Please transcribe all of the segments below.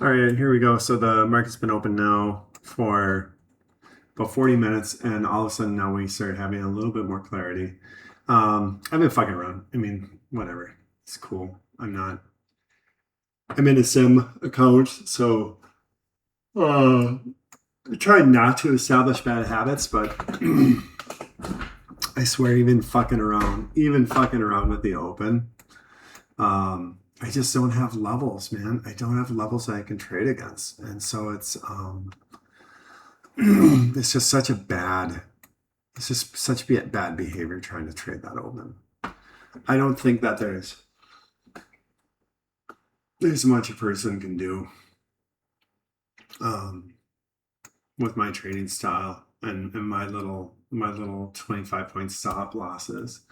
All right, here we go. So the market's been open now for about 40 minutes, and all of a sudden now we start having a little bit more clarity. I've been fucking around. I mean, whatever. It's cool. I'm in a sim account, so I try not to establish bad habits, but I swear, even fucking around with the open, I just don't have levels, man. I don't have levels that I can trade against, and so it's just such a bad. It's just such bad behavior trying to trade that open. I don't think that there's much a person can do um, with my trading style and my little 25-point stop losses.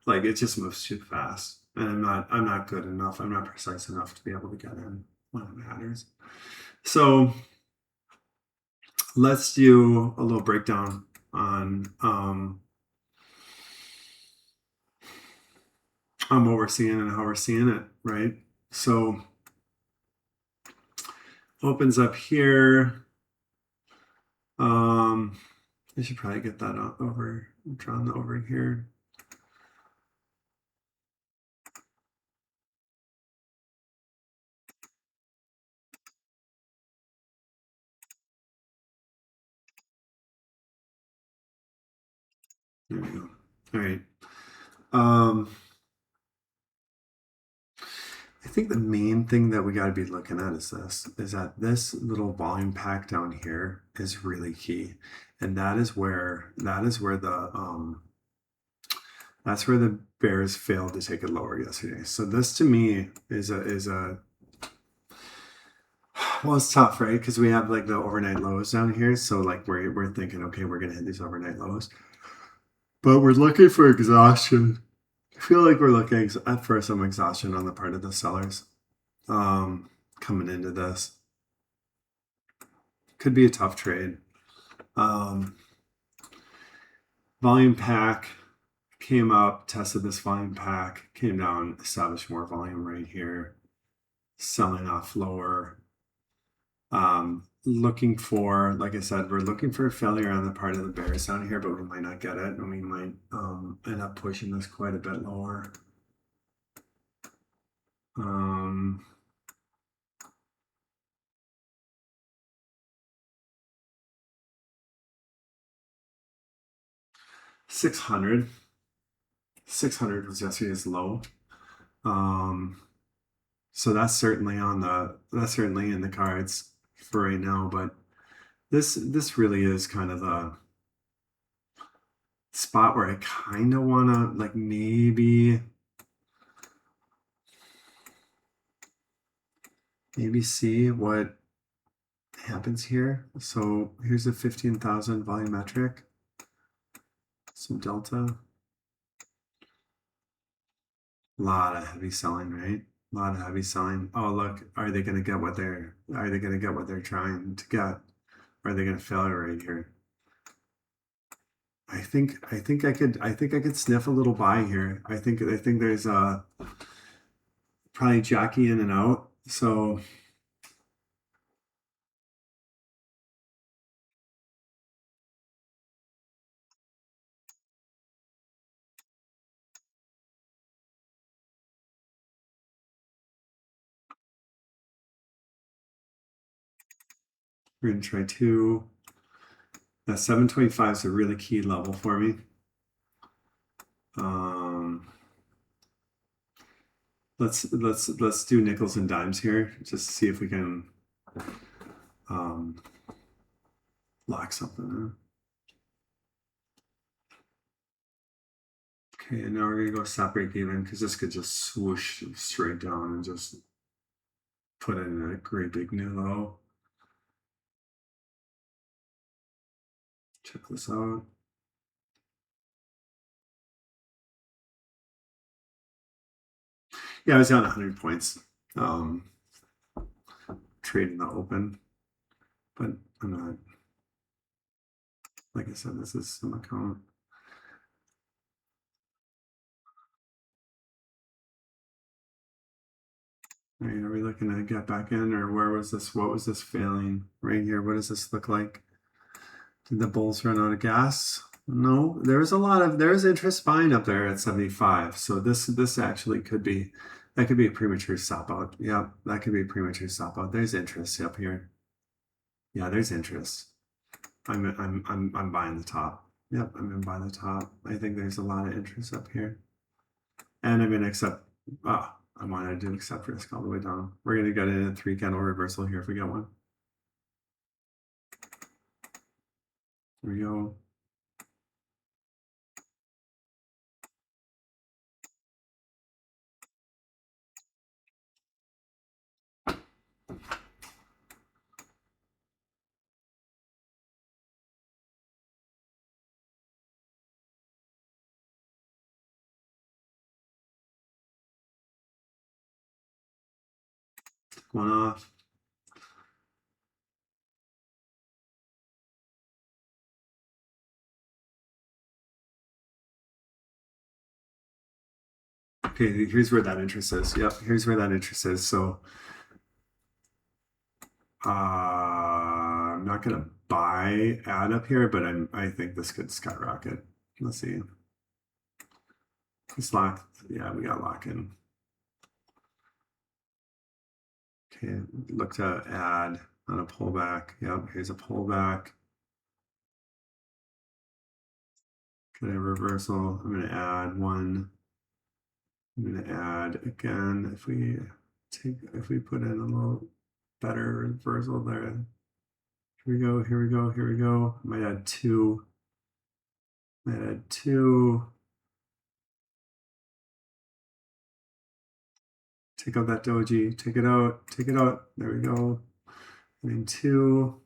Like it just moves too fast, and I'm not good enough. I'm not precise enough to be able to get in when it matters. So let's do a little breakdown on what we're seeing and how we're seeing it, right? So opens up here. I should probably get that over, drawn over here. There we go. All right. I think the main thing that we got to be looking at is that this little volume pack down here is really key. And that's where the bears failed to take it lower yesterday. So this to me is a well, it's tough, right? Because we have like the overnight lows down here. So like we're thinking, okay, we're gonna hit these overnight lows. But we're looking for exhaustion. I feel like we're looking for some exhaustion on the part of the sellers coming into this. Could be a tough trade. Um, volume pack came up, tested this volume pack, came down, established more volume right here, selling off lower. Looking for, like I said, we're looking for a failure on the part of the bears down here, but we might not get it, and we might end up pushing this quite a bit lower. 600. 600 was yesterday's low. So that's certainly in the cards for right now, but this really is kind of the spot where I kind of want to like maybe see what happens here. So here's a 15,000 volumetric, some delta, a lot of heavy selling, right? A lot of heavy selling. Oh, look, are they going to get what they're trying to get? Are they going to fail right here? I think I could sniff a little buy here. I think there's probably jockey in and out. So we're gonna try two. That 725 is a really key level for me. Um, let's do nickels and dimes here, just to see if we can um, lock something in. Okay, and now we're gonna go stop break even because this could just swoosh straight down and just put in a great big new low. Check this out. Yeah, I was down 100 points. Trading the open, but I'm not. Like I said, this is some account. All right, are we looking to get back in, or where was this? What was this failing right here? What does this look like? Did the bulls run out of gas? No, there's interest buying up there at 75. So this actually could be that could be a premature stop out. Yep, that could be a premature stop out. There's interest up here. Yeah, there's interest. I'm buying the top. Yep, I'm gonna buy the top. I think there's a lot of interest up here. And I'm gonna accept I wanted to accept risk all the way down. We're gonna get in a 3 candle reversal here if we get one. Here we go. One off. Okay, here's where that interest is. Yep, here's where that interest is. So I'm not gonna buy add up here, but I think this could skyrocket. Let's see. It's locked. Yeah, we got lock in. Okay, look to add on a pullback. Yep, here's a pullback. Get a reversal. I'm gonna add one. I'm gonna add again if we put in a little better reversal there. Here we go, here we go, here we go. Might add two. Might add two. Take out that doji. Take it out. Take it out. There we go. And then two.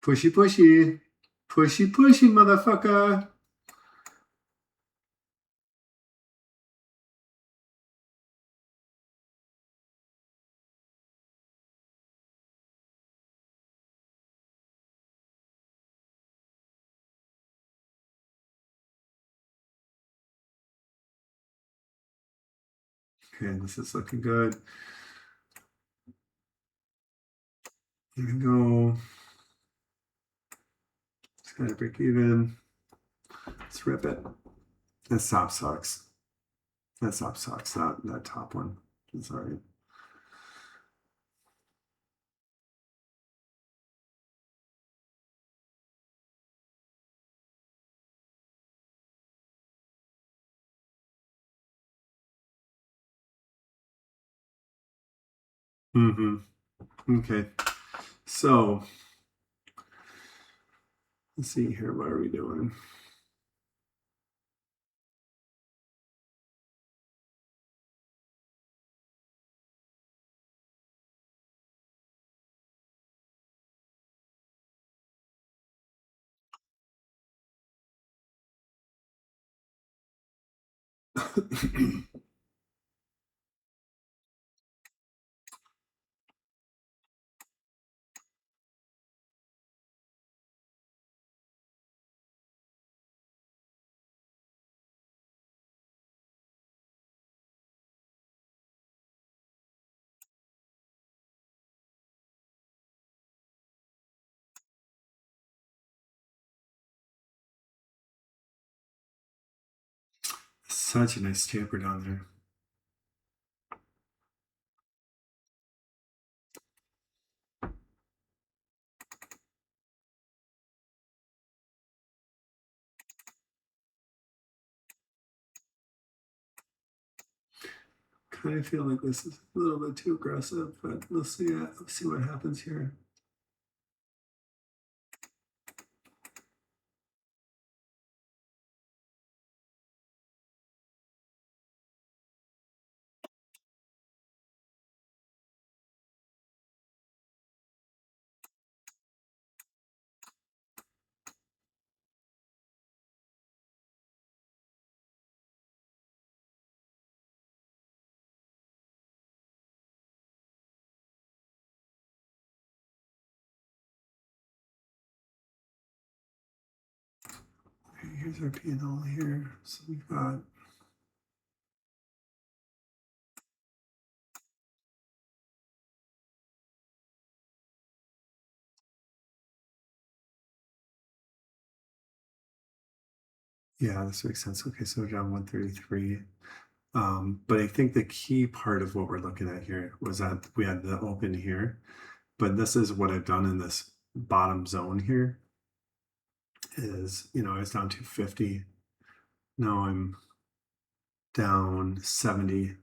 Pushy, pushy. Pushy, pushy, motherfucker. Okay, this is looking good. Here we go. It's gonna break even. Let's rip it. That stop sucks. That stop sucks. That top one. It's all right. Mm-hmm. Okay. So let's see here. What are we doing? Such a nice taper down there. Kind of feel like this is a little bit too aggressive, but let's see. Let's see what happens here. here's our P&L here. So we've got yeah, this makes sense. Okay, so we're down 133. But I think the key part of what we're looking at here was that we had the open here, but this is what I've done in this bottom zone here is, you know, I was down 250. Now I'm down 70.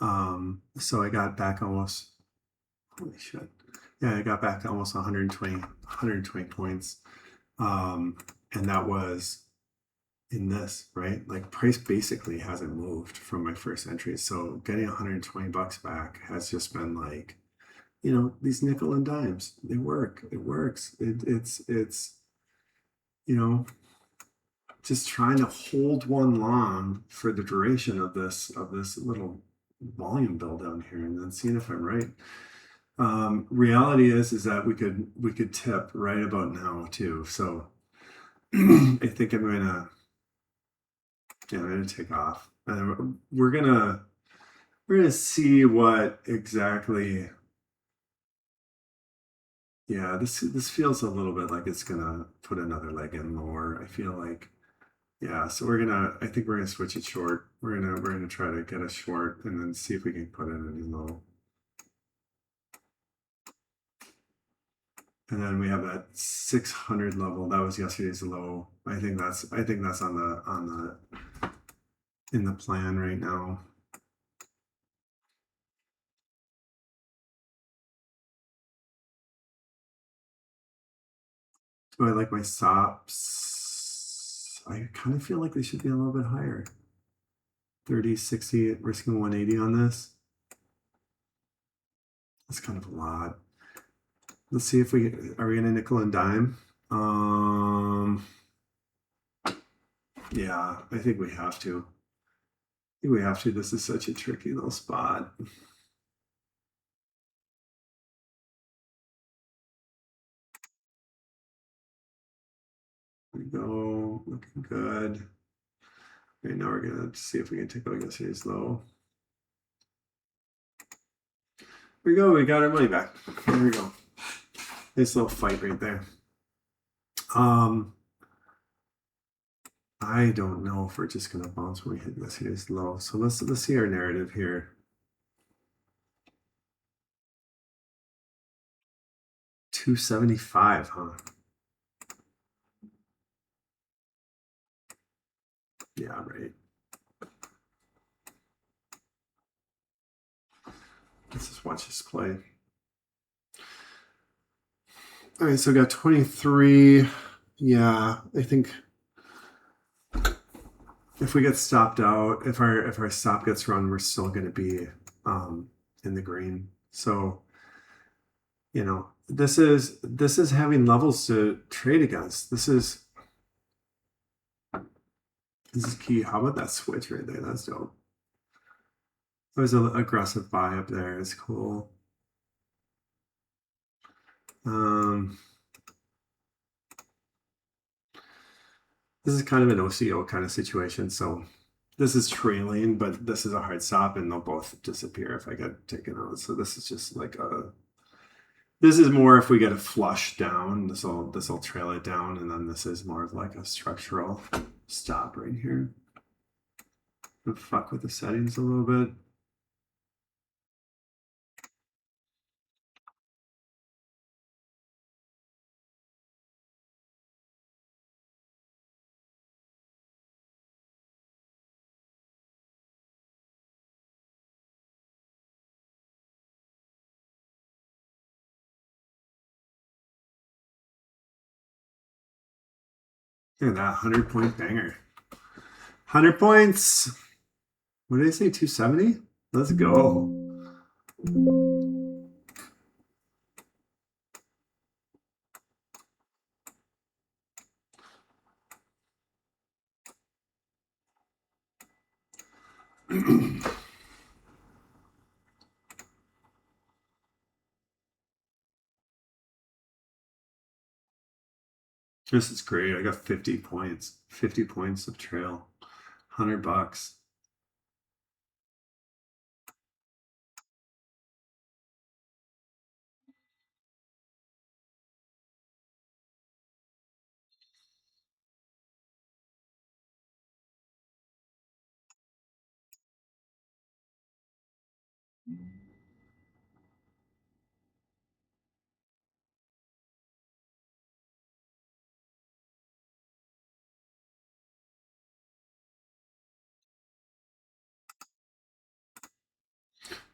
So I got back almost, holy shit. Yeah, I got back almost 120 points. And that was in this, right? Like price basically hasn't moved from my first entry. So getting 120 bucks back has just been like, you know, these nickel and dimes, they work. It works. It's, you know, just trying to hold one long for the duration of this little volume build down here and then seeing if I'm right. Reality is that we could tip right about now too. So I think I'm gonna take off. And we're gonna see what exactly. Yeah, this feels a little bit like it's gonna put another leg in lower. I feel like, yeah. So I think we're gonna switch it short. We're gonna try to get a short and then see if we can put in a new low. And then we have that 600 level. That was yesterday's low. I think that's on the in the plan right now. Do I like my stops? I kind of feel like they should be a little bit higher. 30, 60, risking 180 on this. That's kind of a lot. Let's see if are we gonna nickel and dime? Yeah, I think we have to. This is such a tricky little spot. There we go, looking good. Okay, now we're gonna see if we can take out yesterday's low. Here we go, we got our money back. There we go. Nice little fight right there. I don't know if we're just gonna bounce when we hit yesterday's low. So let's see our narrative here. 275, huh? Yeah, right. Let's just watch this play. All right, so we got 23. Yeah, I think if we get stopped out, if our stop gets run, we're still going to be in the green. So, you know, this is having levels to trade against. This is key. How about that switch right there? That's dope. There's an aggressive buy up there. It's cool. This is kind of an OCO kind of situation. So this is trailing, but this is a hard stop, and they'll both disappear if I get taken out. So this is just like this is more if we get a flush down, this will trail it down, and then this is more of like a structural stop right here. Fuck with the settings a little bit. Look at that 100-point banger. 100 points. What did I say? 270? Let's go. This is great. I got 50 points. 50 points of trail. $100.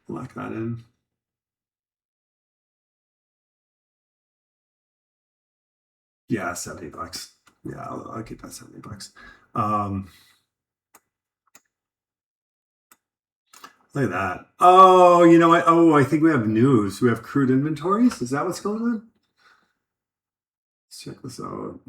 Lock that in. Yeah, $70. Yeah, I'll keep that $70. Um, Look at that. Oh, you know what? Oh, I think we have news. We have crude inventories. Is that what's going on? Let's check this out.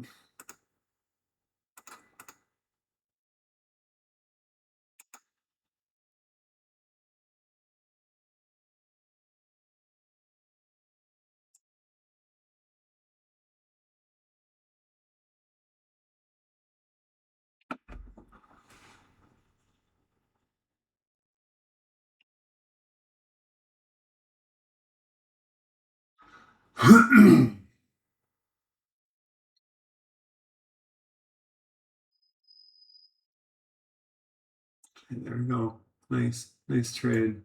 There we go. Nice, nice trade.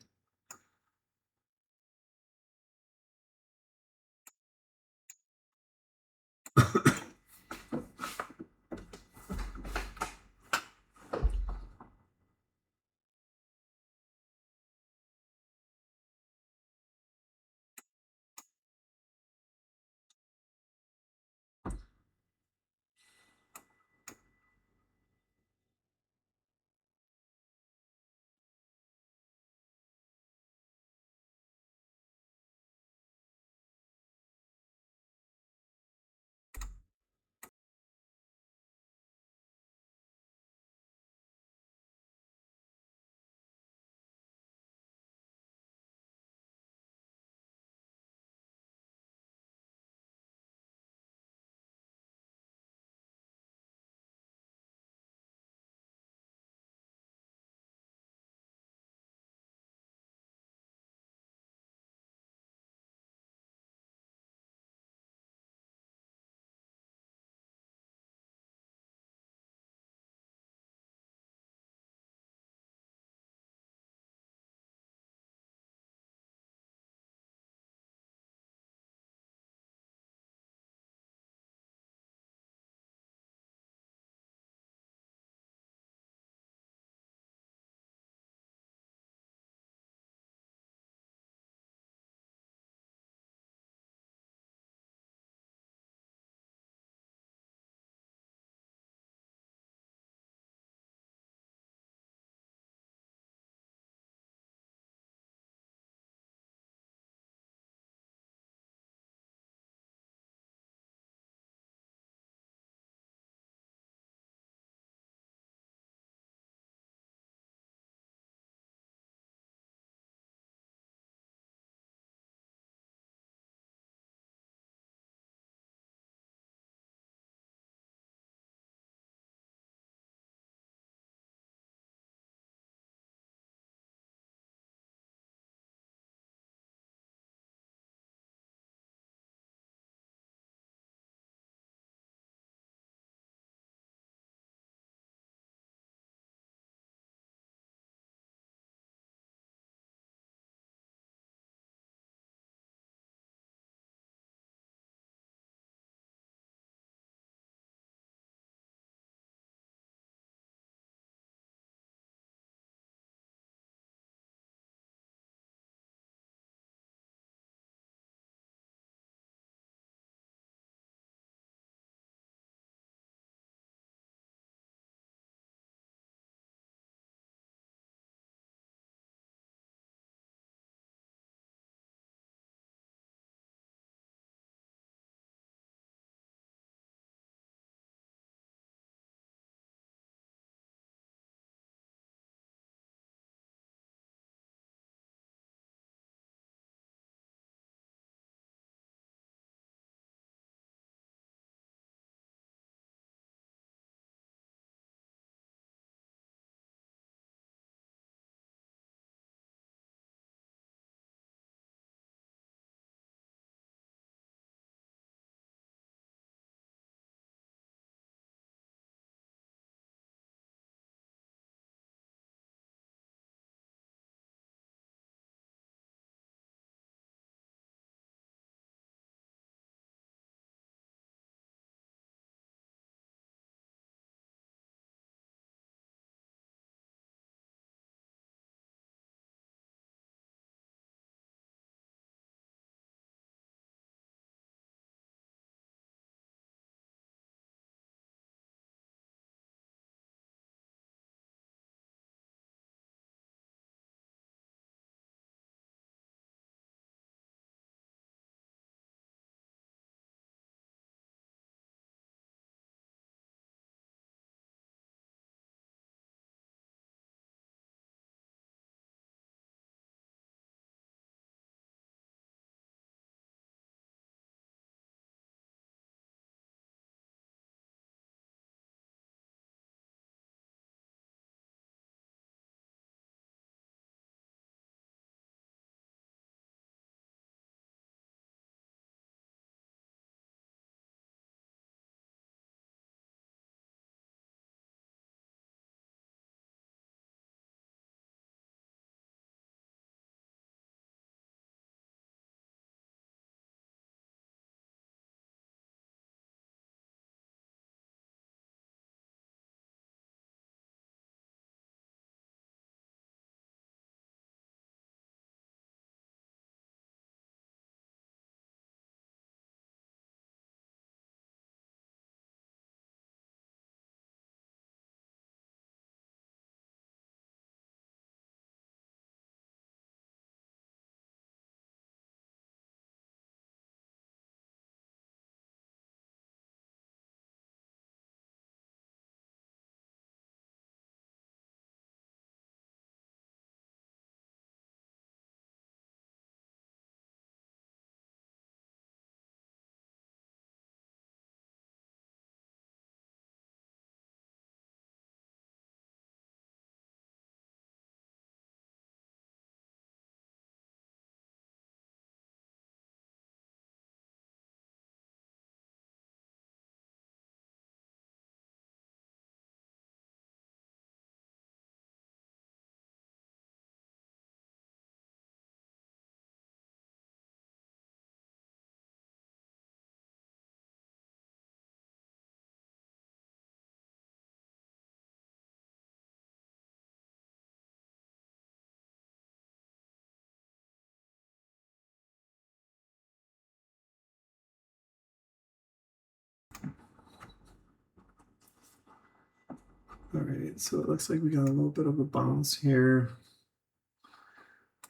All right, so it looks like we got a little bit of a bounce here.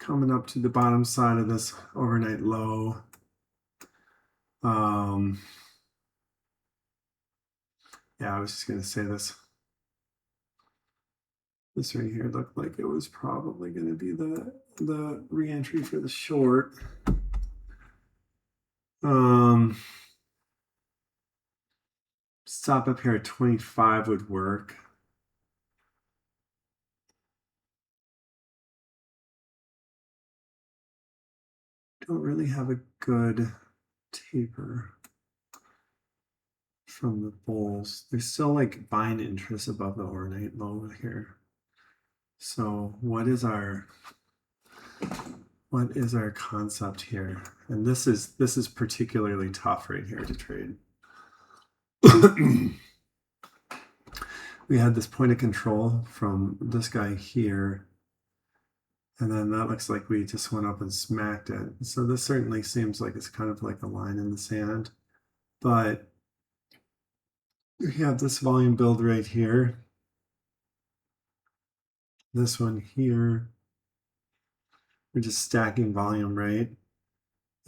Coming up to the bottom side of this overnight low. Yeah, I was just gonna say this. This right here looked like it was probably gonna be the re-entry for the short. Stop up here at 25 would work. Don't really have a good taper from the bulls. There's still like buying interest above the overnight low here. So what is our concept here? And this is particularly tough right here to trade. We had this point of control from this guy here. And then that looks like we just went up and smacked it. So this certainly seems like it's kind of like a line in the sand. But we have this volume build right here. This one here. We're just stacking volume, right?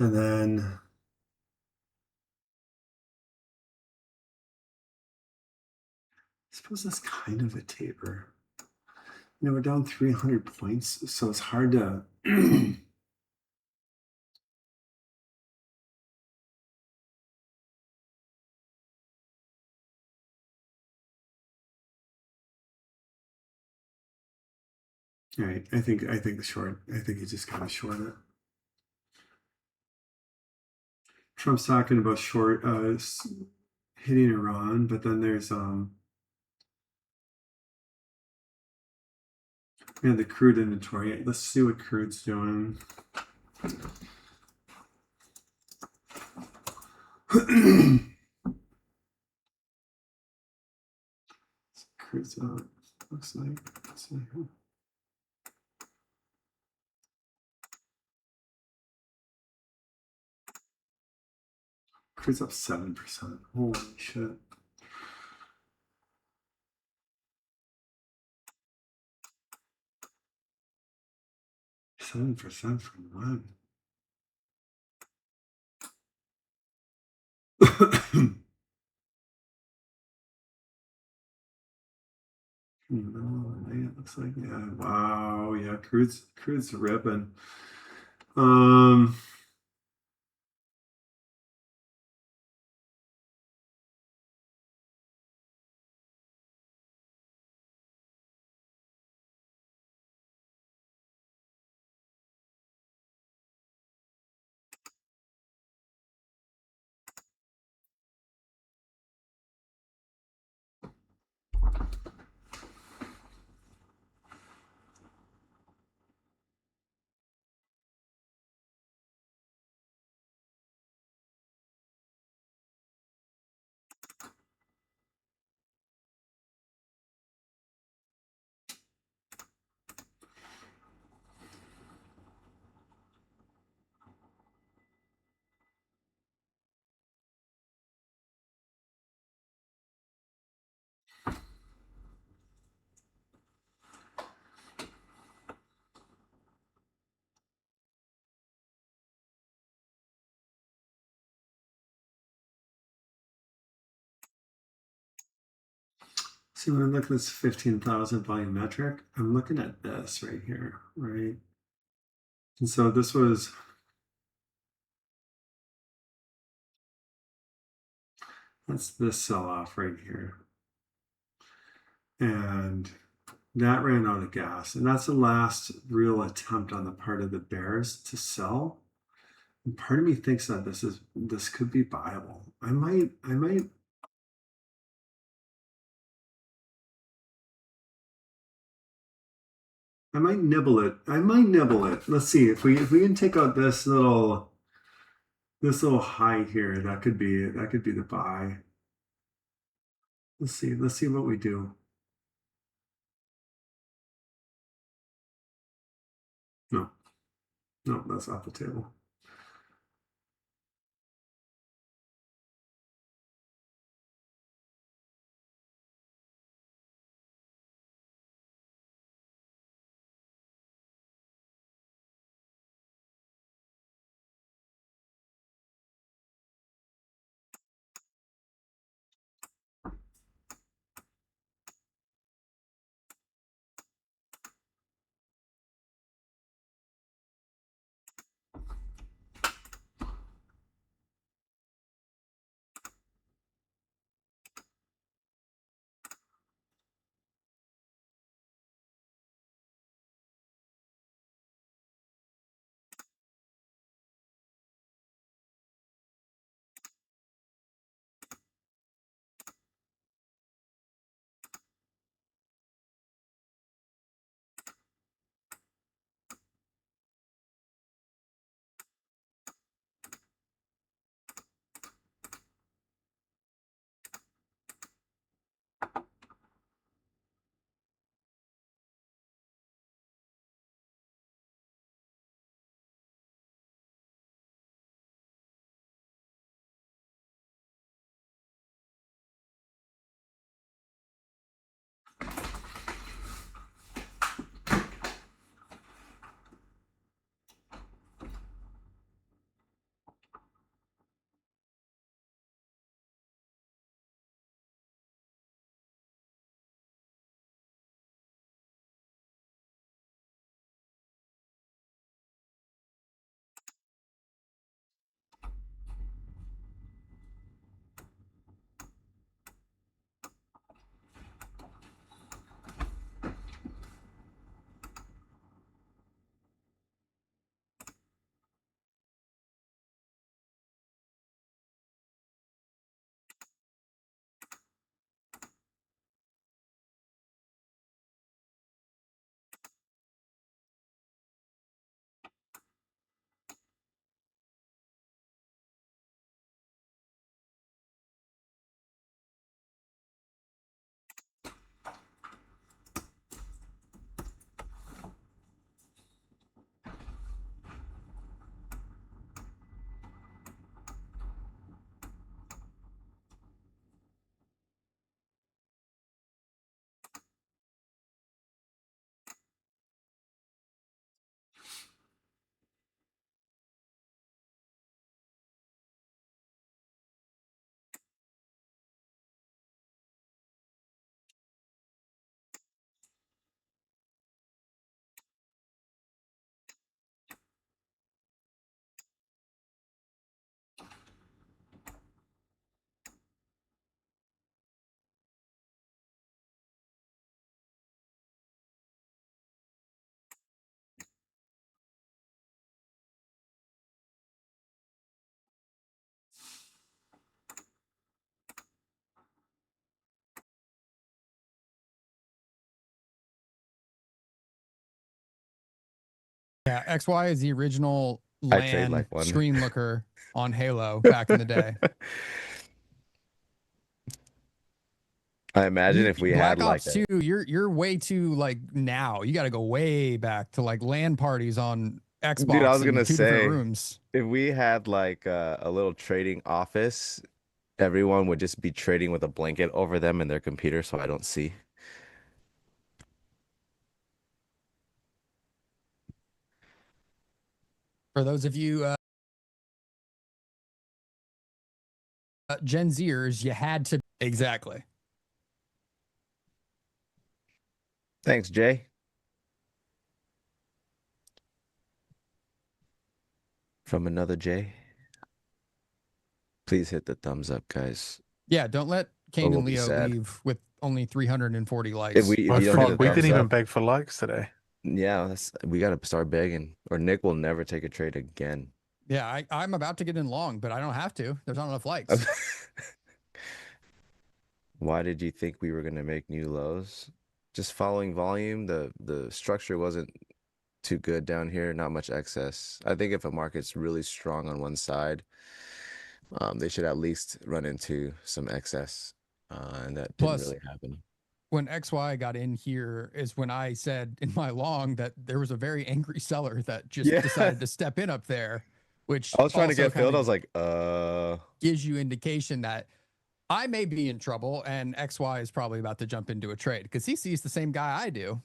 And then I suppose that's kind of a taper. You know, we're down 300 points, so it's hard to All right, I think the short. I think he just kind of short it. Trump's talking about short hitting Iran, but then there's the crude inventory. Let's see what crude's doing. Crude's up. Looks like. Let's see. Crude's up 7%. Holy shit. $7 from when? No, it looks like wow, yeah, crude's ripping. See, when I look at this 15,000 volumetric, I'm looking at this right here, right? And so this was, that's this sell-off right here. And that ran out of gas. And that's the last real attempt on the part of the bears to sell. And part of me thinks that this could be viable. I might nibble it. Let's see if we can take out this little high here. That could be the buy. Let's see what we do. No, that's off the table. Yeah, XY is the original I trade LAN like one. screen looker on Halo back in the day. I imagine You if we had Black like Ops a 2, you're way too like now. You got to go way back to like LAN parties on dude, I Xbox was in gonna two different say rooms. if we had like a little trading office, everyone would just be trading with a blanket over them and their computer so I don't see. For those of you Gen Zers, you had to exactly. Thanks, Jay. From another Jay. Please hit the thumbs up, guys, Yeah, don't let or Kane we'll and be Leo sad. leave with only 340 If likes. we if Oh That's you don't pretty hit the fuck, we thumbs didn't impressive. even up, beg for likes today. yeah, we gotta start begging, or Nick will never take a trade again. Yeah, I'm about to get in long, but I don't have to. There's not enough likes. Why did you think we were gonna make new lows? Just following volume. The structure wasn't too good down here, not much excess. I think if a market's really strong on one side, they should at least run into some excess. And that didn't Plus, really happen. when XY got in here is when I said in my long that there was a very angry seller that just Yeah. decided to step in up there, which I was trying to also get kind filled. I of was like, gives you indication that I may be in trouble and XY is probably about to jump into a trade because he sees the same guy I do,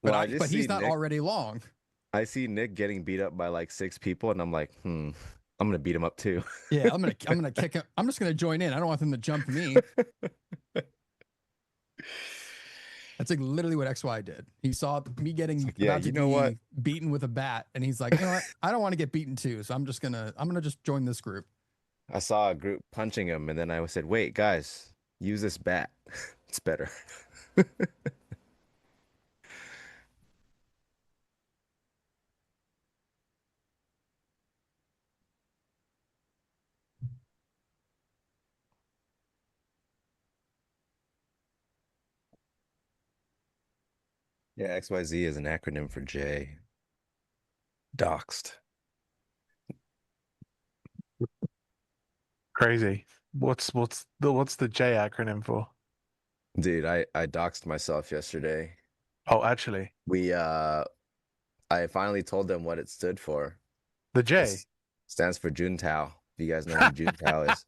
well, I but just he's see not Nick. already long. I see Nick getting beat up by like 6 people, and I'm like, I'm gonna beat him up too. Yeah, I'm gonna kick him. I'm just gonna join in. I don't want them to jump me. That's like literally what XY did. He saw me getting Like, yeah, about to you know what? be beaten with a bat, and he's like, you know what? I don't want to get beaten too, so I'm gonna just join this group. I saw a group punching him, and then I said, wait, guys, use this bat. It's better. Yeah, XYZ is an acronym for J. Doxed. Crazy. What's the J acronym for? Dude, I doxed myself yesterday. Oh, actually, We I finally told them what it stood for. the J. It stands for Juntao. If you guys know who Juntao is.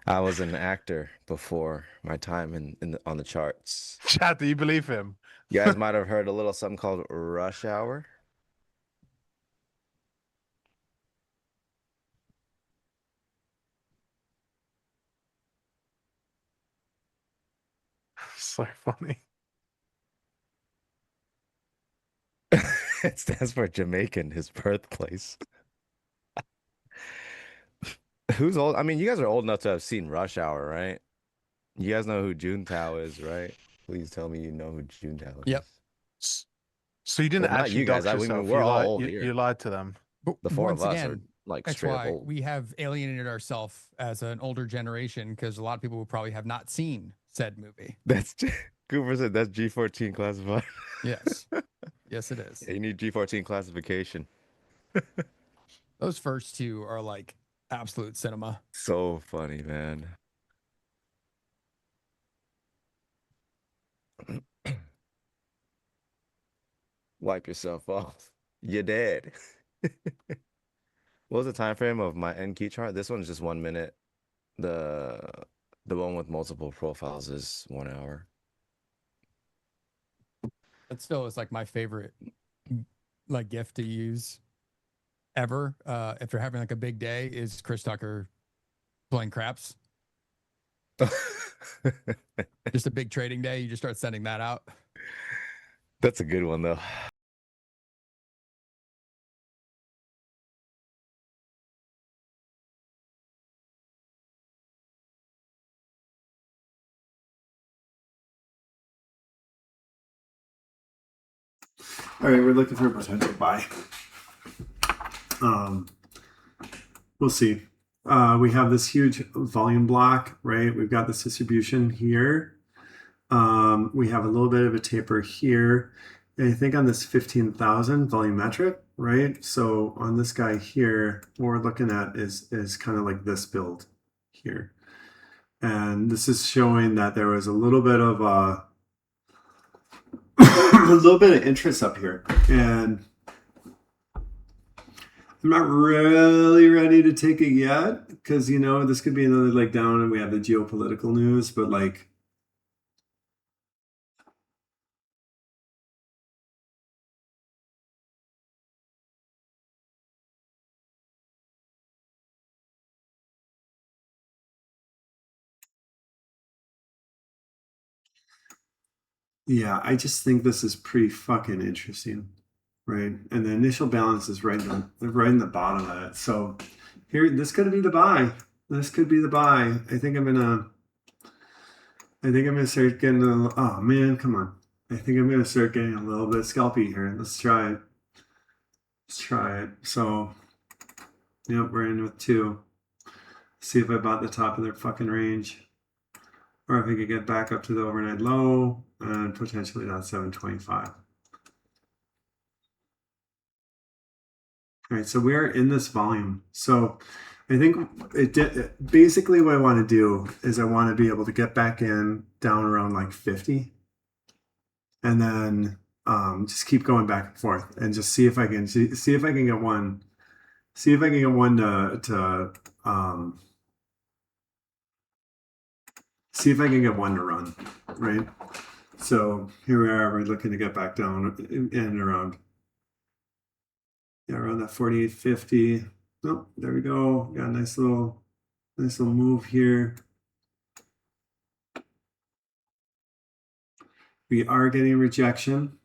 I was an actor before my time on the charts. Chad, do you believe him? You guys might have heard a little something called Rush Hour. So funny. It stands for Jamaican, his birthplace. Who's old? I mean, you guys are old enough to have seen Rush Hour, right? You guys know who Juntao is, right? Please tell me you know who Juntao Yep. is. So you didn't Well, not actually you guys. dox I mean, yourself. we're You all lied. old You, here. you lied to them. But The four once of us are again, like straight up XY, old. we have alienated ourselves as an older generation because a lot of people will probably have not seen said movie. That's Cooper said that's G14 classified. Yes. Yes, it is. Yeah, you need G14 classification. Those first two are like absolute cinema. So funny, man. Wipe yourself off. You're dead. What was the time frame of my NQ chart? This one's just 1 minute. The the one with multiple profiles is 1 hour. That still is like my favorite like gift to use ever. If you're having like a big day, is Chris Tucker playing craps. Just a big trading day, you just start sending that out. That's a good one though. All right, we're looking for a potential buy. We'll see. We have this huge volume block, right? We've got this distribution here. We have a little bit of a taper here. And I think on this 15,000 volumetric, right? So on this guy here, what we're looking at is kind of like this build here. And this is showing that there was a little bit of a little bit of interest up here. And I'm not really ready to take it yet because, you know, this could be another leg down and we have the geopolitical news, but like, yeah, I just think this is pretty fucking interesting, right? And the initial balance is right in the bottom of it. So here, this could be the buy. This could be the buy. I think I'm gonna start getting a. Oh man, come on! I think I'm gonna start getting a little bit scalpy here. Let's try it. Let's try it. So, yep, we're in with 2. See if I bought the top of their fucking range, or if we could get back up to the overnight low and potentially that 725. All right, so we're in this volume. So I think basically what I want to do is I want to be able to get back in down around like 50 and then just keep going back and forth and just see if I can see if I can get one to see if I can get one to run, right? So here we are, we're looking to get back down and around, yeah, around that 48.50. Oh, there we go. Got a nice little move here. We are getting a rejection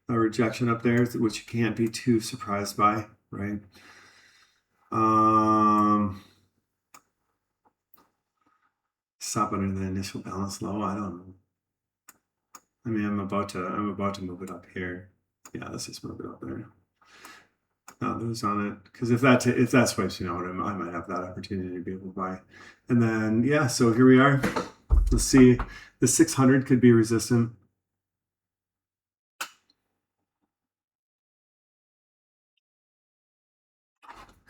up there, which you can't be too surprised by, right? Stop under the initial balance low. I don't know. I mean, I'm about to move it up here. Yeah, let's just move it up there. Not lose on it, because if that swipes, you know what, I might have that opportunity to be able to buy. And then yeah, so here we are. Let's see. The 600 could be resistant.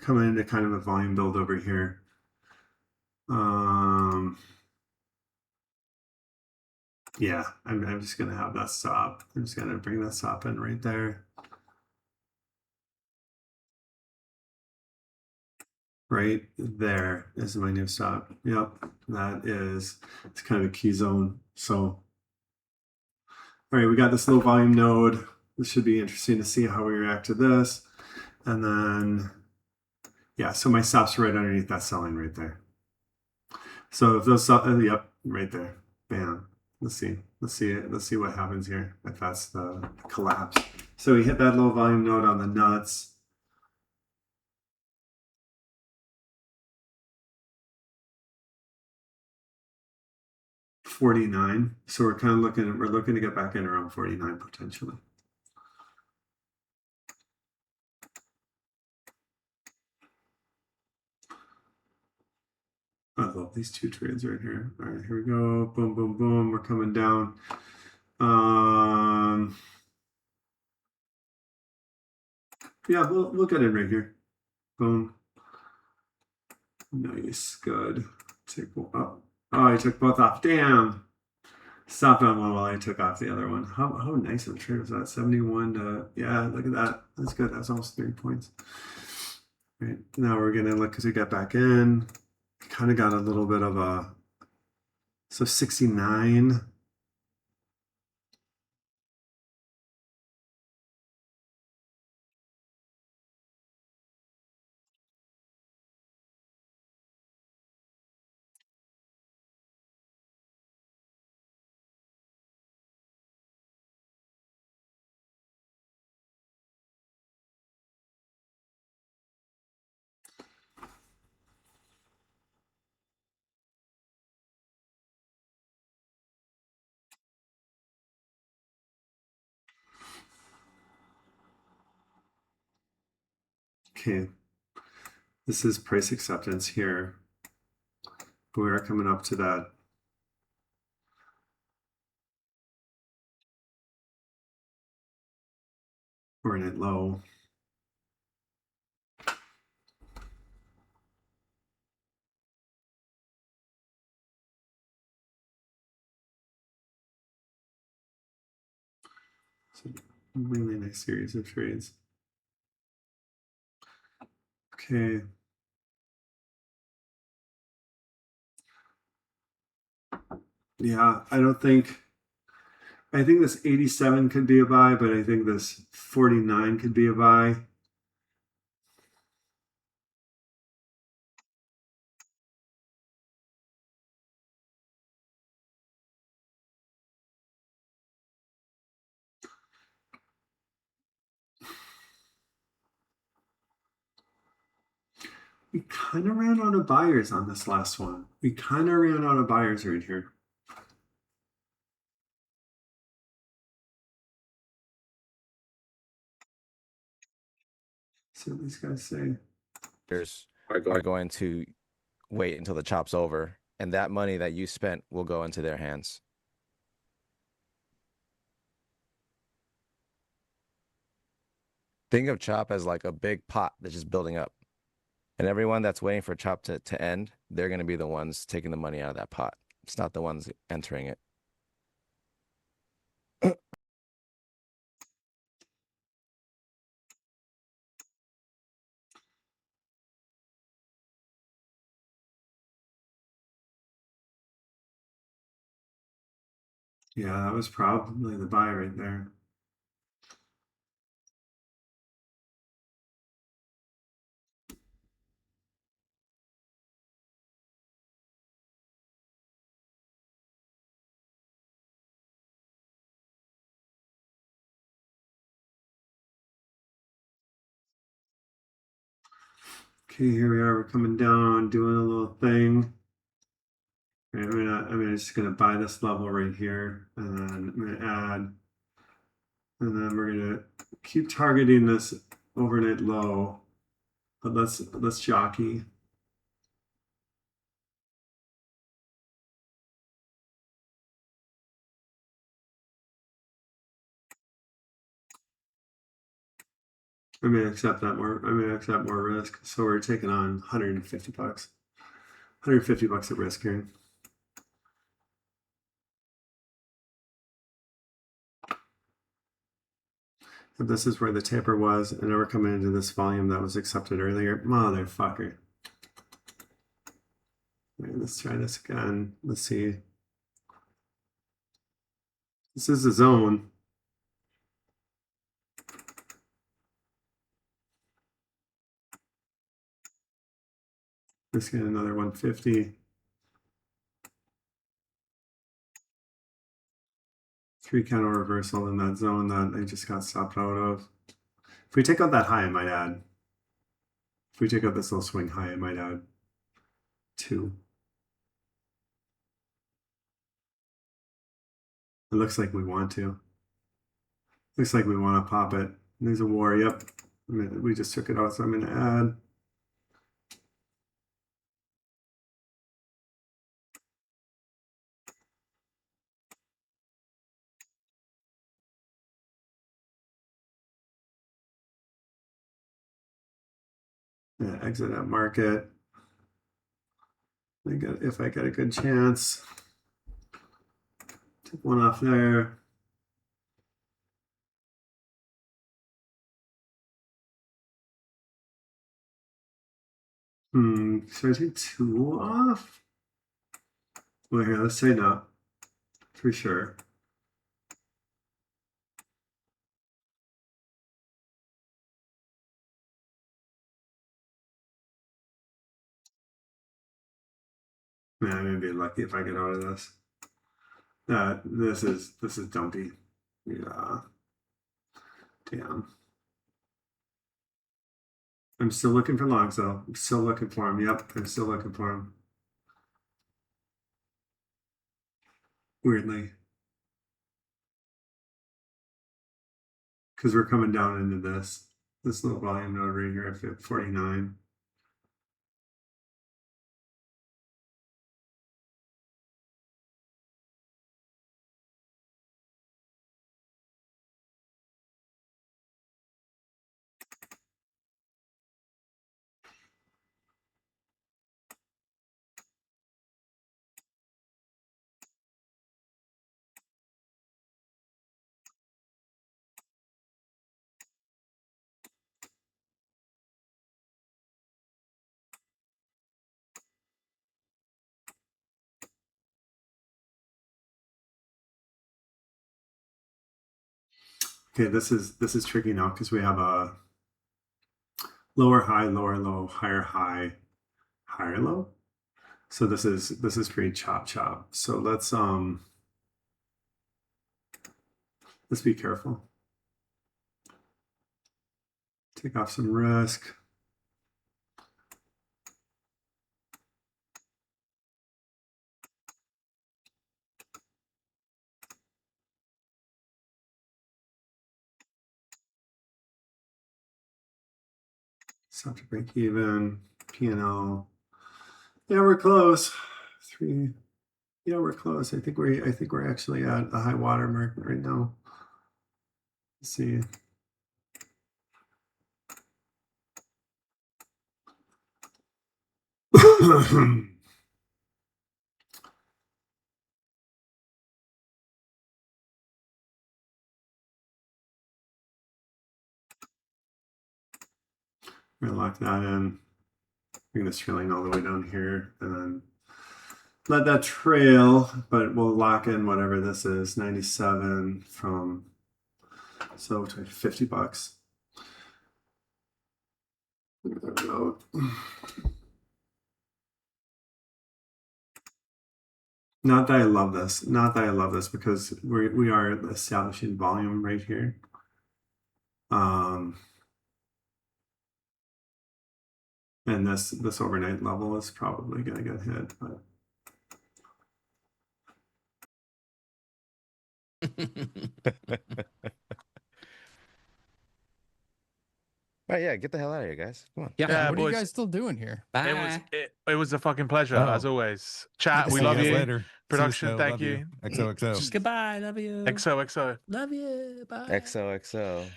Coming into kind of a volume build over here. Yeah, I'm just gonna have that stop. I'm just gonna bring that stop in right there. Right there is my new stop. Yep, it's kind of a key zone. So, all right, we got this little volume node. This should be interesting to see how we react to this. And then, yeah, so my stop's right underneath that selling right there. So if those, yep, right there, bam. Let's see what happens here if that's the collapse. So we hit that low volume node on the nuts. $49. So we're kind of looking to get back in around 49 potentially. I love these 2 trades right here. All right, here we go. Boom, boom, boom. We're coming down. Yeah, we'll get in right here. Boom. Nice, good. Take one up. Oh, I took both off. Damn. Stopped on one while I took off the other one. How nice of a trade was that? 71 to, yeah, look at that. That's good. That's almost 3 points. Right, now we're gonna look because we got back in. Kind of got a little bit of a, so 69. Okay, this is price acceptance here. But we are coming up to that overnight low. So really nice series of trades. Okay. Yeah, I think this 87 could be a buy, but I think this 49 could be a buy. We kind of ran out of buyers on this last one. We kind of ran out of buyers right here. See what these guys say. Are going to wait until the chop's over, and that money that you spent will go into their hands. Think of chop as like a big pot that's just building up. And everyone that's waiting for chop to end, they're going to be the ones taking the money out of that pot. It's not the ones entering it. Yeah, that was probably the buy right there. Okay, here we are. We're coming down, doing a little thing. Right, I'm just gonna buy this level right here, and then I'm gonna add, and then we're gonna keep targeting this overnight low. But let's jockey. I'm gonna accept that more. I'm gonna accept more risk. So we're taking on 150 bucks. 150 bucks at risk here. If this is where the taper was, and now we're coming into this volume that was accepted earlier. Motherfucker. All right, let's try this again. Let's see. This is the zone. Let's get another 150. 3 candle reversal in that zone that I just got stopped out of. If we take out that high, I might add. If we take out this little swing high, I might add 2. It looks like we want to. Looks like we want to pop it. There's a war. Yep. We just took it out, so I'm going to add. Yeah, exit at market. If I get a good chance, take one off there. Should I take 2 off? Well, here, let's say no, for sure. Man, I'm gonna be lucky if I get out of this. This is dumpy. Yeah. Damn. I'm still looking for logs though. I'm still looking for them. Yep, I'm still looking for them. Weirdly. Because we're coming down into this little volume node right here at 49. Okay, this is tricky now because we have a lower high, lower low, higher high, higher low. So this is pretty chop. So let's be careful. Take off some risk. Stop to break even. P&L. Yeah, we're close. 3. Yeah, we're close. I think we're actually at a high water mark right now. Let's see. We're gonna lock that in. Bring this trailing all the way down here, and then let that trail. But we'll lock in whatever this is, 97 from. So to $50. There we go. Not that I love this. Not that I love this because we are establishing volume right here. And this overnight level is probably gonna get hit, but Right, yeah, get the hell out of here, guys. Come on. Yeah, Yeah, what are you boys. guys still doing here? Bye. It was a fucking pleasure as Oh. always. Chat, we See love guys you. later. Production, See you, thank love you. XOXO. Goodbye. Love you. XOXO. Love you. Bye. XOXO.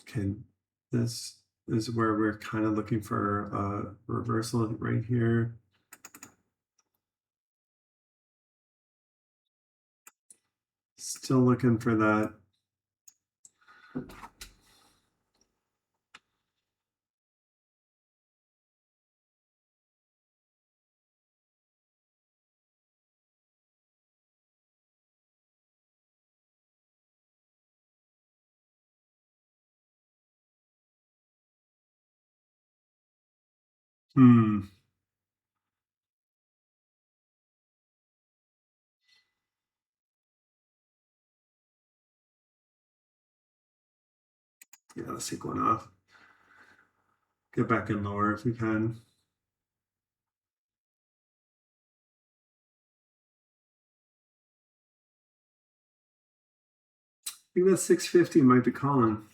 okay, this is where we're kind of looking for a reversal right here. Still looking for that. Yeah, let's take one off. Get back in lower if we can. I think that 650 might be calling.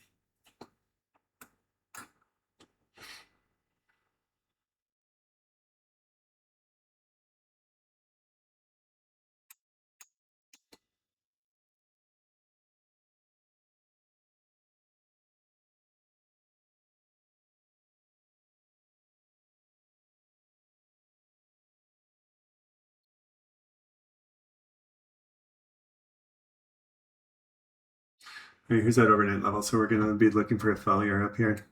Okay, here's that overnight level. So we're going to be looking for a failure up here.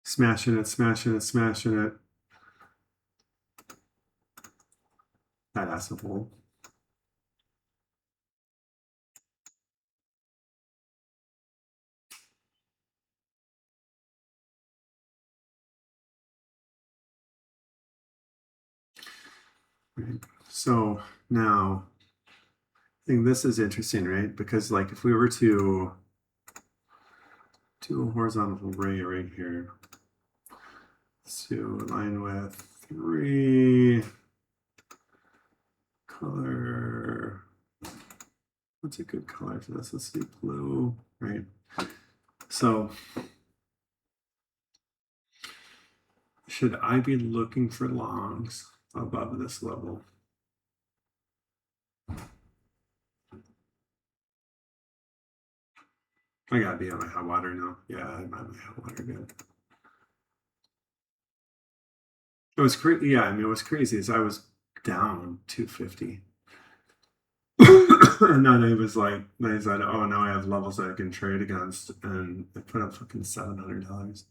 Smashing it. That has to hold. Right. So now, I think this is interesting, right? Because like if we were to do a horizontal ray right here, to align with 3 color. What's a good color for this? Let's see, blue, right? So should I be looking for longs above this level? I gotta be on my hot water now. Yeah, I'm on my hot water good. It was crazy. Yeah, I mean, it was crazy. As I was down 250. And then he was like, then he said, "Oh, now I have levels that I can trade against," and I put up fucking $700,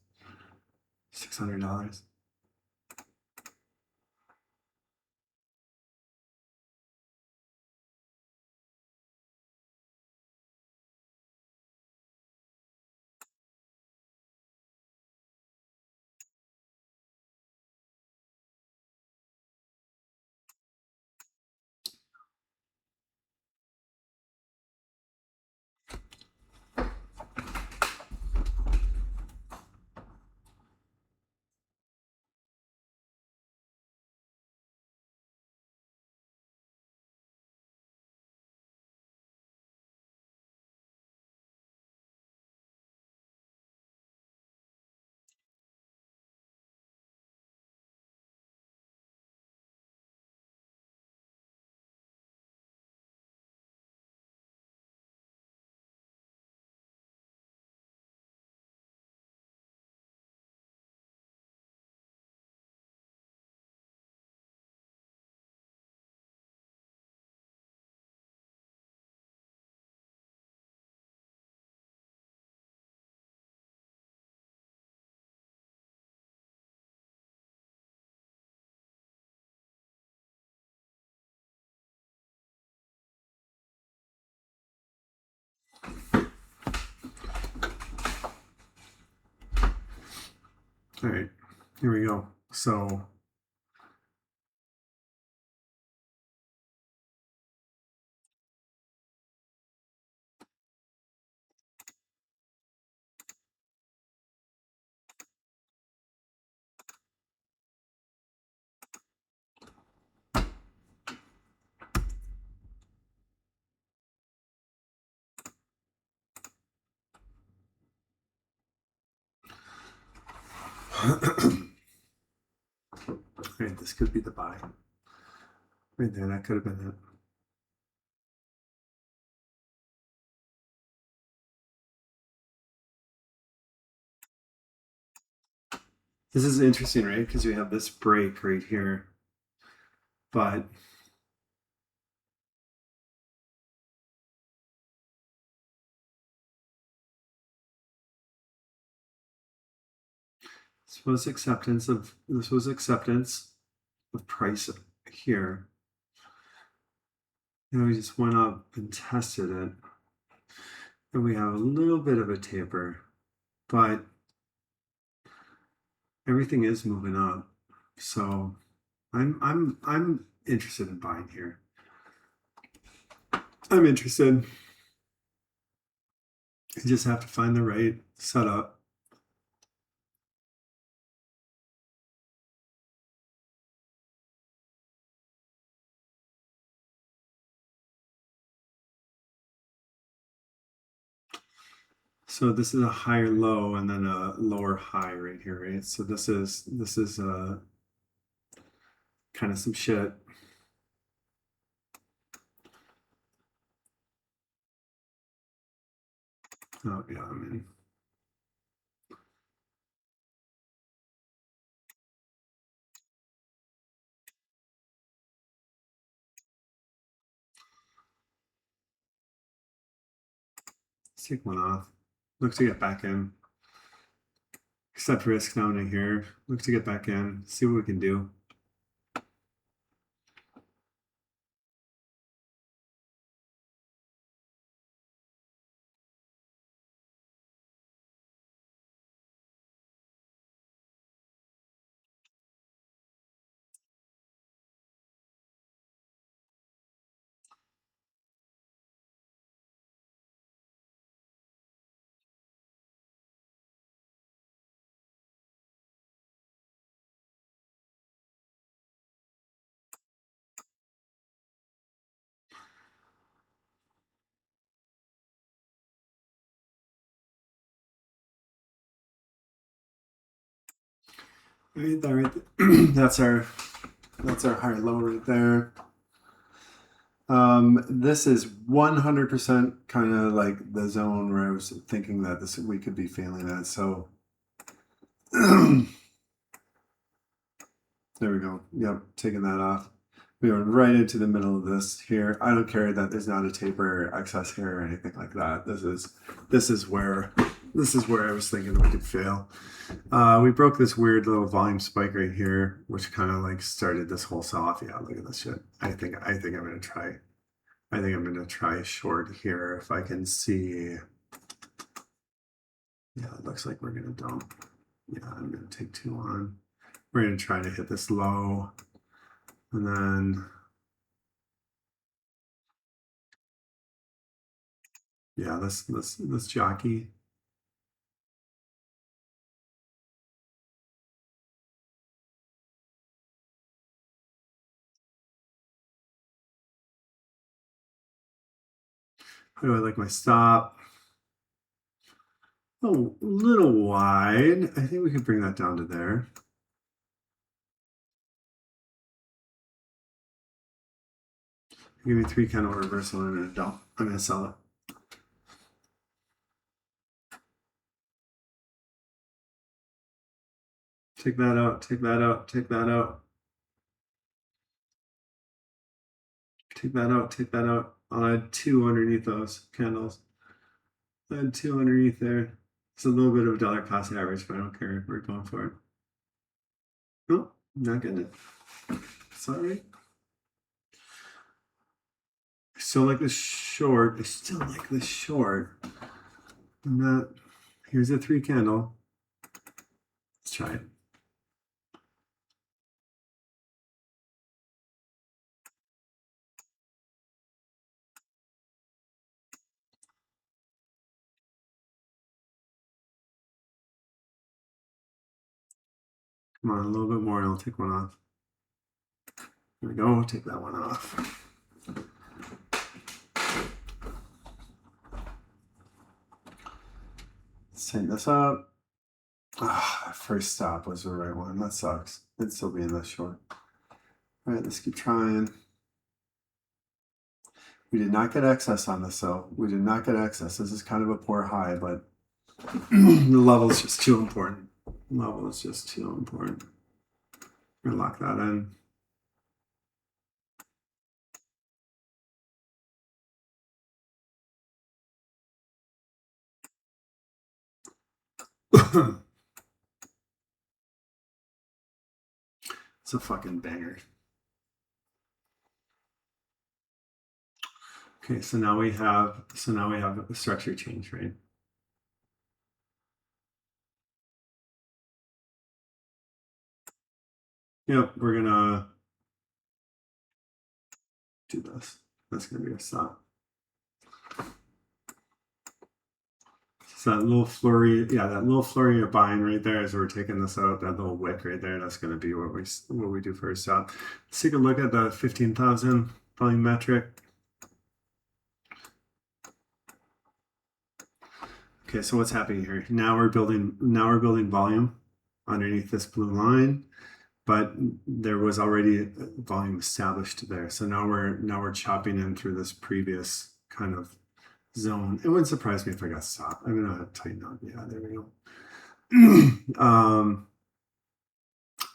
$600. All right, here we go. So right, this could be the buy. Right there, that could have been it. This is interesting, right? Because we have this break right here. But this was acceptance of price here. And we just went up and tested it. And we have a little bit of a taper, but everything is moving up. So I'm interested in buying here. I'm interested. You just have to find the right setup. So this is a higher low and then a lower high right here, right? So this is kind of some shit. Oh yeah, I mean. Let's take one off. Look to get back in. Accept risk down in here. Look to get back in. See what we can do. Right there, right there. that's our higher low right there. This is 100% kind of like the zone where I was thinking that we could be failing at. So there we go. Yep, taking that off. We went right into the middle of this here. I don't care that there's not a taper excess here or anything like that. This is where I was thinking we could fail. We broke this weird little volume spike right here, which kind of like started this whole sell off. Yeah, look at this shit. I think I'm gonna try. I think I'm gonna try short here if I can see. Yeah, it looks like we're gonna dump. Yeah, I'm gonna take 2 on. We're gonna try to hit this low, and then yeah, let's jockey. How do I like my stop? Oh, a little wide. I think we could bring that down to there. Give me 3 candle reversal and a dump. I'm gonna sell it. Take that out, take that out, take that out. Take that out, take that out. I'll add 2 underneath those candles. I'll add 2 underneath there. It's a little bit of a dollar cost average, but I don't care. We're going for it. Nope, not getting it. Sorry. I still like this short. I still like this short. And that, here's a 3 candle. Let's try it. Come on, a little bit more and I'll take one off. There we go, take that one off. Let's tighten this up. Ah, that first stop was the right one. That sucks. It'd still be in this short. All right, let's keep trying. We did not get excess on this though. We did not get excess. This is kind of a poor high, but the level is just too important. Level is just too important. We're gonna lock that in. It's a fucking banger. Okay, so now we have a structure change, right? Yep, we're gonna do this. That's gonna be a stop. So that little flurry, yeah, that little flurry of buying right there as we're taking this out, that little wick right there, that's gonna be what we do for a stop. Let's take a look at the 15,000 volume metric. Okay, so what's happening here? Now we're building volume underneath this blue line, but there was already volume established there. So now we're chopping in through this previous kind of zone. It wouldn't surprise me if I got stopped. I'm gonna tighten up. Yeah, there we go.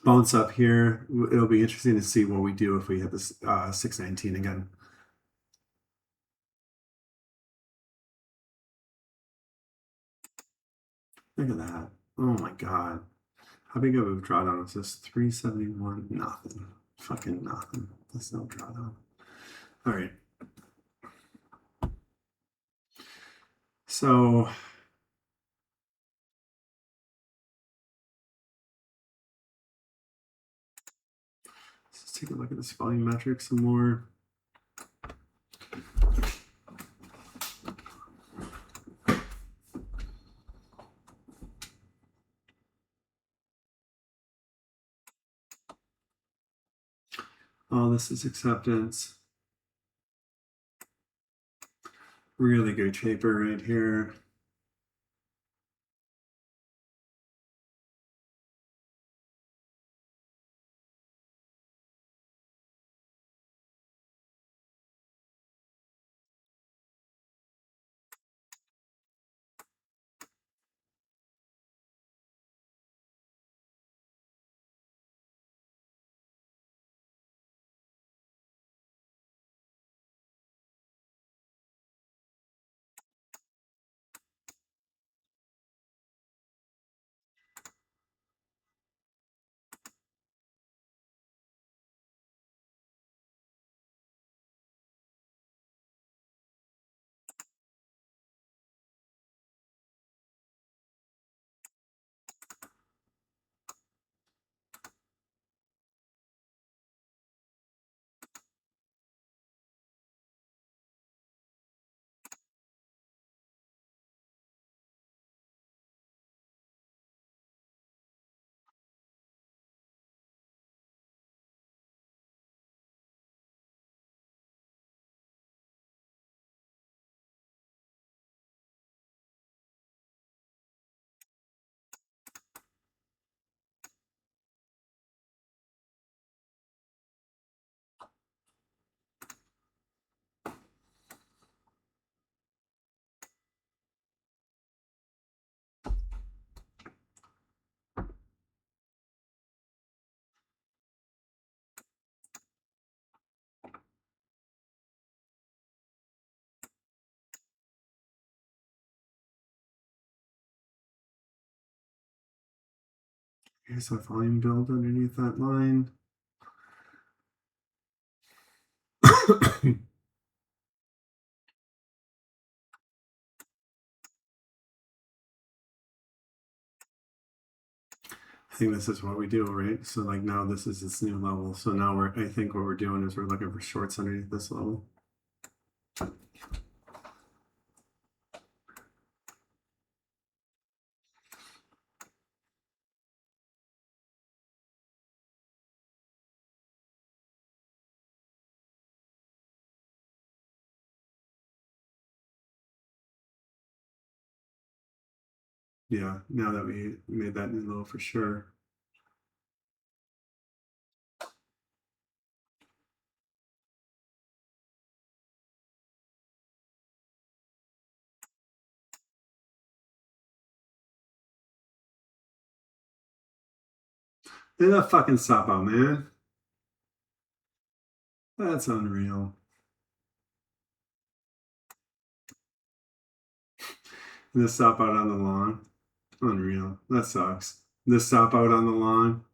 Bounce up here. It'll be interesting to see what we do if we hit this 619 again. Look at that. Oh my god. How big of a drawdown is this? 371? Nothing. Fucking nothing. That's no drawdown. All right. So let's take a look at this volume metric some more. Oh, this is acceptance. Really good taper right here. Here's our volume build underneath that line. I think this is what we do, right? So like now this is this new level. So now I think what we're doing is we're looking for shorts underneath this level. Yeah, now that we made that new low for sure. Look at that fucking stop out, man. That's unreal. This stop out on the lawn. Unreal. That sucks. This stop out on the lawn.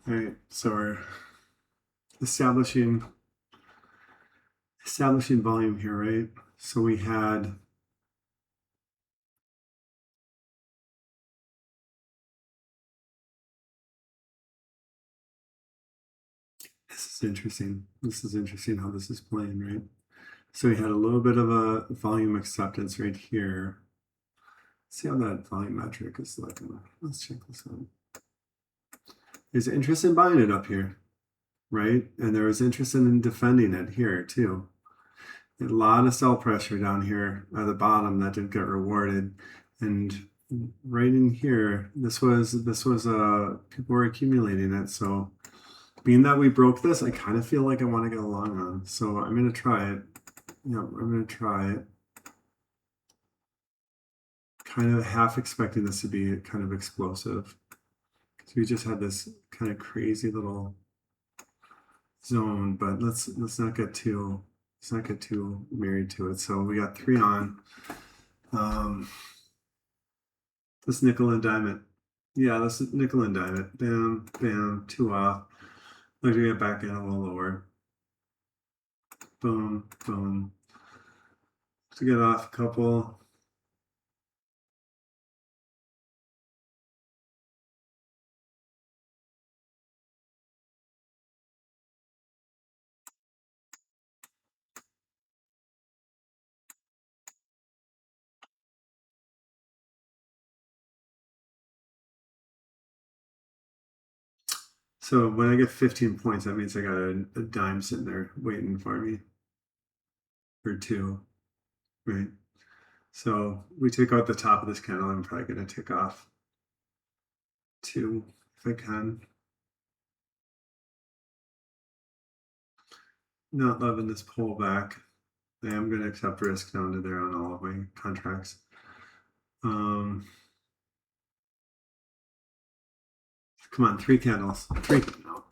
All right, so we're establishing volume here, right? So we had this is interesting. This is interesting how this is playing, right? So we had a little bit of a volume acceptance right here. Let's see how that volume metric is looking. Let's check this out. There's interest in buying it up here, right? And there was interest in defending it here too. A lot of sell pressure down here at the bottom that didn't get rewarded, and right in here, this was people were accumulating it. So being that we broke this, I kind of feel like I want to get a long on. So I'm gonna try it. Yep, I'm gonna try it. Kind of half expecting this to be kind of explosive, because we just had this kind of crazy little zone. But let's not get too married to it. So we got 3 on. This nickel and diamond. Yeah, this is nickel and diamond. Bam, bam, 2 off. Let's get back in a little lower. Boom, boom. To get off a couple. So when I get 15 points, that means I got a dime sitting there waiting for me. Or 2, right? So we take out the top of this candle. I'm probably going to take off 2 if I can. Not loving this pullback. I am going to accept risk down to there on all of my contracts. Come on, 3 candles. 3. No.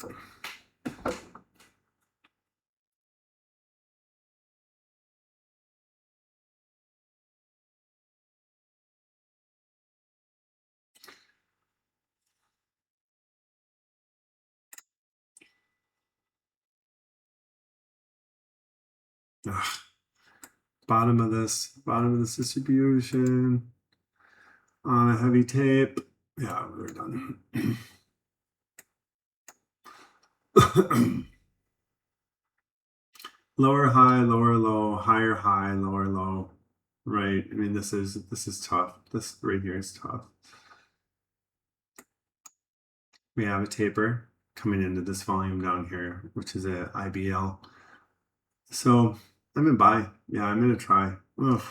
Ugh. Bottom of this distribution on a heavy tape. Yeah, we're done. lower high, lower low, higher high, lower low. Right. I mean, this is tough. This right here is tough. We have a taper coming into this volume down here, which is a IBL. So I'm gonna buy. Yeah, I'm gonna try. Ugh.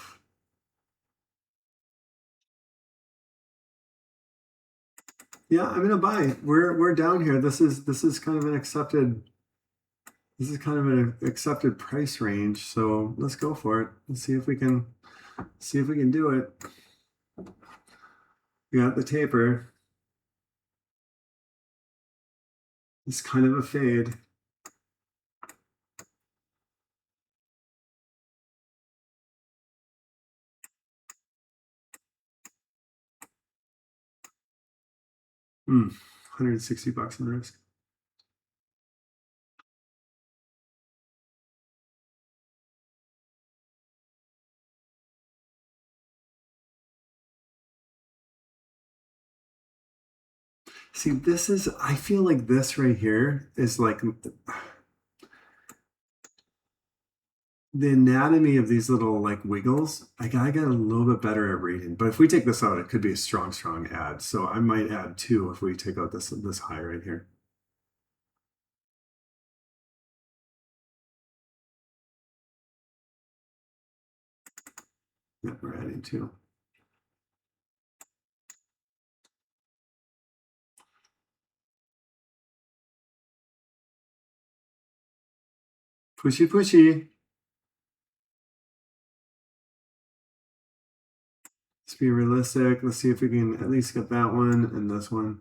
Yeah, I'm gonna buy. We're down here. This is kind of an accepted. This is kind of an accepted price range. So let's go for it. Let's see if we can do it. We got the taper. It's kind of a fade. $160 in risk. See, I feel like this right here is like the anatomy of these little like wiggles. I gotta get a little bit better at reading. But if we take this out, it could be a strong add. So I might add 2 if we take out this high right here. Yeah, we're adding 2. Pushy, pushy. Let's be realistic. Let's see if we can at least get that one and this one.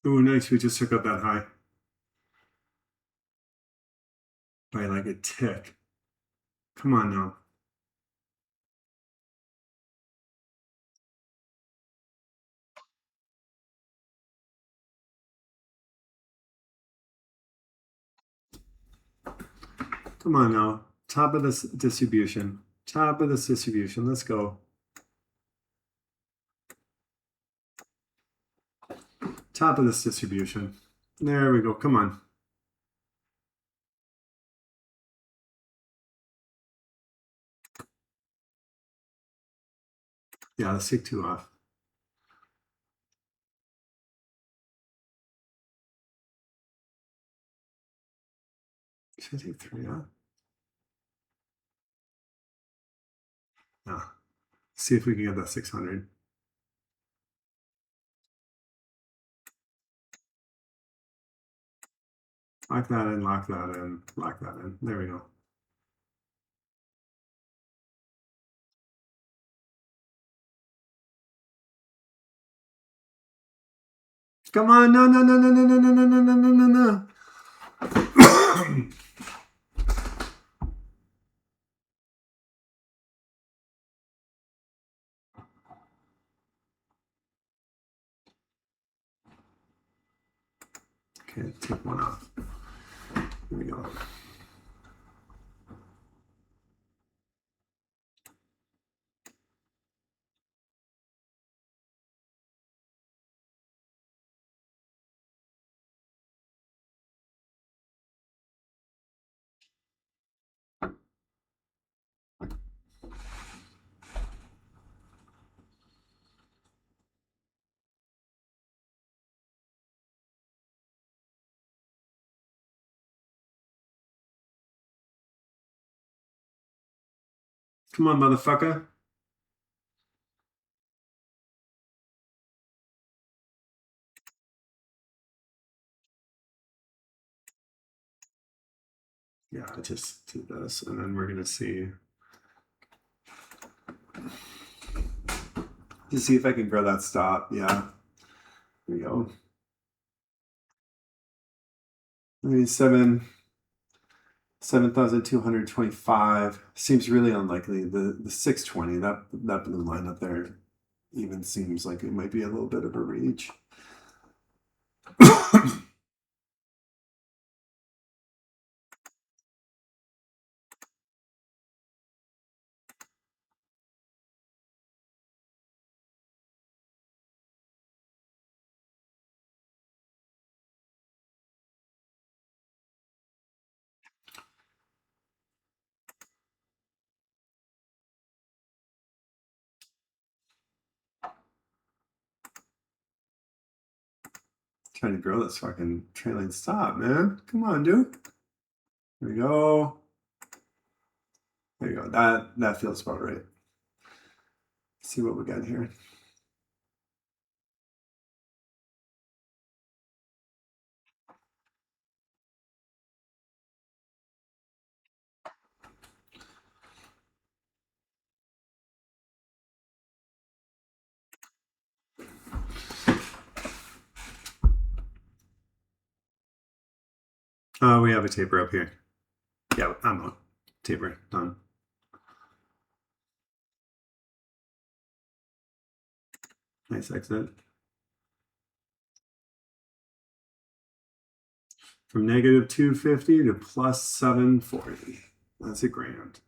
Oh, nice. We just took up that high by like a tick. Come on now. Come on now. Top of this distribution. Top of this distribution. Let's go. Top of this distribution. There we go. Come on. Yeah, let's take 2 off. Should I take 3 off? No. See if we can get that 600. Lock that in, lock that in, lock that in. There we go. Come on, no, no, no, no, no, no, no, no, no, no, no, no. Okay, take 1 off. Here we go. Come on, motherfucker. Yeah, I just do this, and then we're gonna see. Just see if I can grow that stop. Yeah. There we go. I mean, 7,225 seems really unlikely. The 620, that blue line up there even seems like it might be a little bit of a reach. Trying to grow this fucking trailing stop, man. Come on, dude. There we go. There you go. That feels about right. Let's see what we got here. We have a taper up here. Yeah, I'm on. Taper, done. Nice exit. From negative 250 to plus 740. That's a grand.